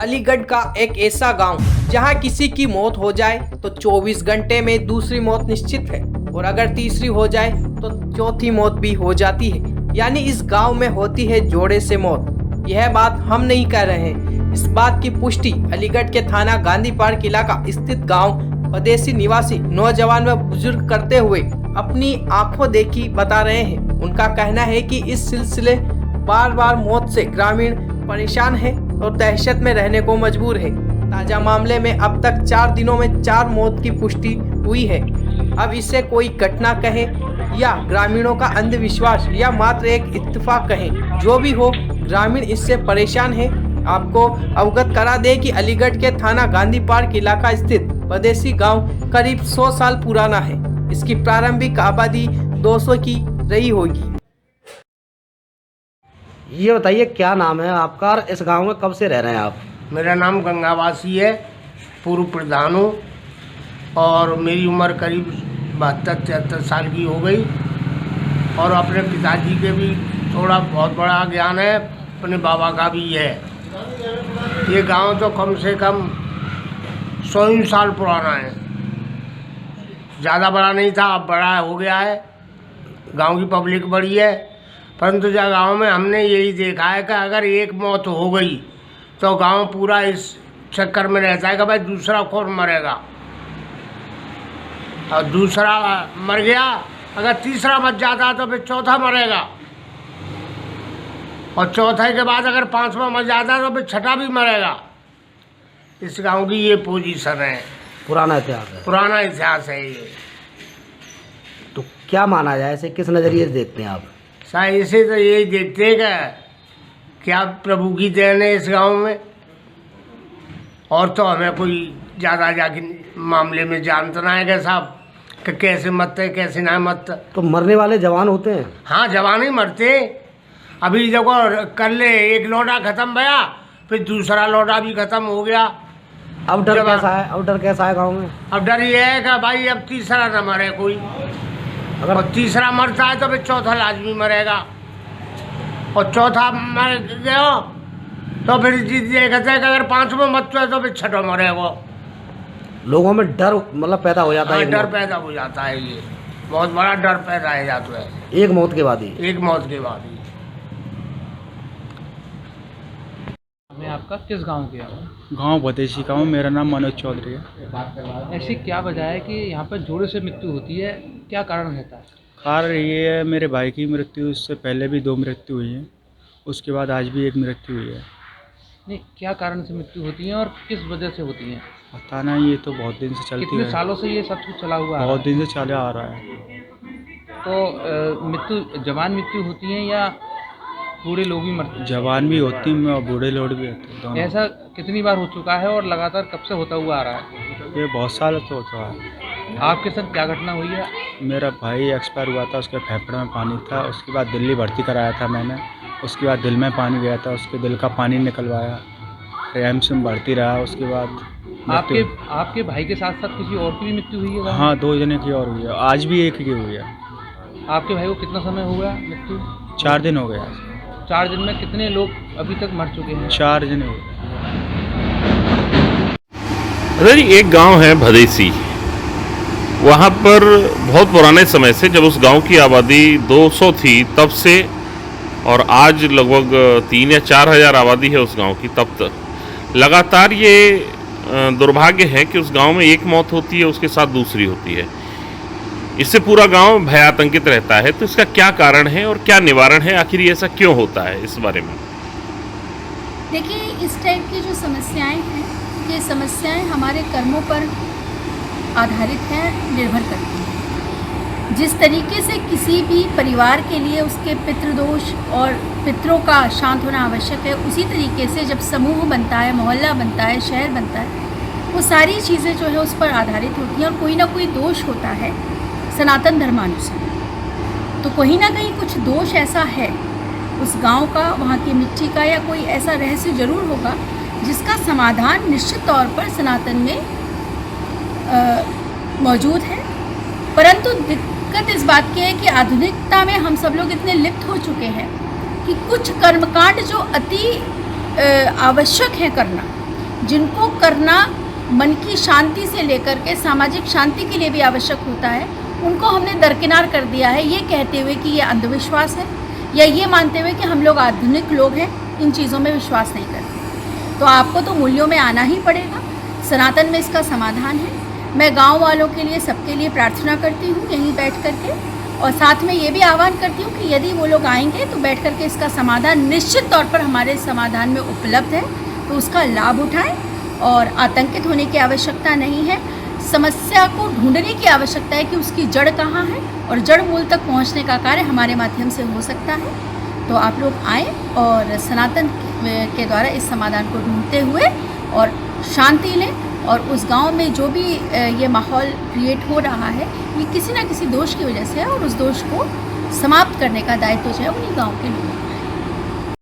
अलीगढ़ का एक ऐसा गांव जहां किसी की मौत हो जाए तो 24 घंटे में दूसरी मौत निश्चित है और अगर तीसरी हो जाए तो चौथी मौत भी हो जाती है। यानी इस गांव में होती है जोड़े से मौत। यह बात हम नहीं कह रहे हैं, इस बात की पुष्टि अलीगढ़ के थाना गांधी पार्क इलाका स्थित गाँव पदेसी निवासी नौजवान व बुजुर्ग करते हुए अपनी आंखों देखी बता रहे हैं। उनका कहना है कि इस सिलसिले बार बार मौत से ग्रामीण परेशान है और दहशत में रहने को मजबूर है। ताजा मामले में अब तक 4 दिनों में 4 मौत की पुष्टि हुई है। अब इसे कोई घटना कहें या ग्रामीणों का अंधविश्वास या मात्र एक इत्तेफाक कहें, जो भी हो ग्रामीण इससे परेशान है। आपको अवगत करा दे कि अलीगढ़ के थाना गांधी पार्क इलाका स्थित पदेसी गांव करीब 100 साल पुराना है। इसकी प्रारंभिक आबादी 200 की रही होगी। ये बताइए क्या नाम है आपका और इस गांव में कब से रह रहे हैं आप? मेरा नाम गंगावासी है, पूर्व प्रधान हूँ और मेरी उम्र करीब 72-73 साल की हो गई और अपने पिताजी के भी थोड़ा बहुत बड़ा ज्ञान है, अपने बाबा का भी है। ये गांव तो कम से कम 100 साल पुराना है, ज़्यादा बड़ा नहीं था, अब बड़ा हो गया है। गांव की पब्लिक बड़ी है, परंतु जब गांव में हमने यही देखा है कि अगर एक मौत हो गई तो गांव पूरा इस चक्कर में रहता है कि भाई दूसरा कौन मरेगा, और दूसरा मर गया, अगर तीसरा मर जाता तो फिर चौथा मरेगा, और चौथे के बाद अगर 5वां मर जाता तो फिर छठा भी मरेगा। इस गांव की ये पोजीशन है, पुराना इतिहास है। पुराना इतिहास है ये। तो क्या माना जाए, इसे किस नज़रिए से देखते हैं आप? शायद इसे तो यही देखते हैं क्या प्रभु की देन है इस गांव में, और तो हमें कोई ज़्यादा जाके मामले में जानता ना है कि साहब कि कैसे मरते कैसे ना मरते। तो मरने वाले जवान होते हैं? हाँ, जवान ही मरते। अभी देखो कल ले एक लोटा ख़त्म भया, फिर दूसरा लोटा भी ख़त्म हो गया। अब डर कैसा है? अब डर कैसा है गाँव में? अब डर ये है कि भाई अब तीसरा न मरे कोई, अगर तीसरा मरता है तो फिर चौथा लाजमी मरेगा, और चौथा मर गया तो फिर ये कहते हैं कि अगर 5वां मरता है तो फिर छठा मरेगा। लोगों में डर मतलब पैदा हो जाता है? डर पैदा हो जाता है, ये बहुत बड़ा डर पैदा हो जाता है एक मौत के बाद ही? एक मौत के बाद ही। मैं आपका किस गांव के हूँ? गांव पदेसी का हूँ। मेरा नाम मनोज चौधरी है। ऐसी क्या वजह है कि यहाँ पर जोड़े से मृत्यु होती है, क्या कारण रहता है? कारण ये है, मेरे भाई की मृत्यु, उससे पहले भी 2 मृत्यु हुई हैं, उसके बाद आज भी 1 मृत्यु हुई है। नहीं, क्या कारण से मृत्यु होती है और किस वजह से होती है? पता नहीं, ये तो बहुत दिन से चलती है। कितने सालों से ये सब कुछ चला हुआ है? बहुत दिन से चला आ रहा है। तो मृत्यु जवान मृत्यु होती है या बूढ़े लोग भी मरते हैं? जवान भी होती हैं और बूढ़े लोग भी होते हैं, दोनों। ऐसा कितनी बार हो चुका है और लगातार कब से होता हुआ आ रहा है? ये बहुत साल तो होता है। आपके साथ क्या घटना हुई है? मेरा भाई एक्सपायर हुआ था, उसके फेफड़े में पानी था, उसके बाद दिल्ली भर्ती कराया था मैंने, उसके बाद दिल में पानी गया था, उसके दिल का पानी निकलवाया, एम्स में भर्ती रहा, उसके बाद आपके भाई के साथ साथ किसी और की भी मृत्यु हुई है? हाँ, 2 जने की और हुई है, आज भी 1 की हुई है। आपके भाई को कितना समय हो गया मृत्यु? 4 दिन हो गए आज। 4 दिन में कितने लोग अभी तक मर चुके हैं? 4 जने हो गए। अरे एक गांव है भदेसी, वहाँ पर बहुत पुराने समय से, जब उस गांव की आबादी 200 थी तब से, और आज लगभग 3 या 4 हज़ार आबादी है उस गांव की, तब तक लगातार ये दुर्भाग्य है कि उस गांव में एक मौत होती है, उसके साथ दूसरी होती है। इससे पूरा गांव भयातंकित रहता है। तो इसका क्या कारण है और क्या निवारण है, आखिर ये ऐसा क्यों होता है, इस बारे में? देखिए, इस टाइप की जो समस्याएं हैं, ये समस्याएं हमारे कर्मों पर आधारित हैं, निर्भर करती हैं। जिस तरीके से किसी भी परिवार के लिए उसके पितृदोष और पितरों का शांत होना आवश्यक है, उसी तरीके से जब समूह बनता है, मोहल्ला बनता है, शहर बनता है, वो सारी चीज़ें जो है उस पर आधारित होती हैं, और कोई ना कोई दोष होता है सनातन धर्मानुसार। तो कहीं ना कहीं कुछ दोष ऐसा है उस गांव का, वहाँ की मिट्टी का, या कोई ऐसा रहस्य जरूर होगा जिसका समाधान निश्चित तौर पर सनातन में मौजूद है। परंतु दिक्कत इस बात की है कि आधुनिकता में हम सब लोग इतने लिप्त हो चुके हैं कि कुछ कर्मकांड जो अति आवश्यक है करना, जिनको करना मन की शांति से लेकर के सामाजिक शांति के लिए भी आवश्यक होता है, उनको हमने दरकिनार कर दिया है, ये कहते हुए कि ये अंधविश्वास है या ये मानते हुए कि हम लोग आधुनिक लोग हैं, इन चीज़ों में विश्वास नहीं करते। तो आपको तो मूल्यों में आना ही पड़ेगा। सनातन में इसका समाधान है। मैं गांव वालों के लिए, सबके लिए प्रार्थना करती हूँ यहीं बैठ करके, और साथ में ये भी आह्वान करती हूँ कि यदि वो लोग आएंगे तो बैठ करके इसका समाधान निश्चित तौर पर हमारे समाधान में उपलब्ध है, तो उसका लाभ उठाएं और आतंकित होने की आवश्यकता नहीं है। समस्या को ढूंढने की आवश्यकता है कि उसकी जड़ कहाँ है, और जड़ मूल तक पहुँचने का कार्य हमारे माध्यम से हो सकता है। तो आप लोग आएँ और सनातन के द्वारा इस समाधान को ढूंढते हुए और शांति लें, और उस गांव में जो भी ये माहौल क्रिएट हो रहा है, ये किसी ना किसी दोष की वजह से है, और उस दोष को समाप्त करने का दायित्व जो है उन्हीं गांव के लोगों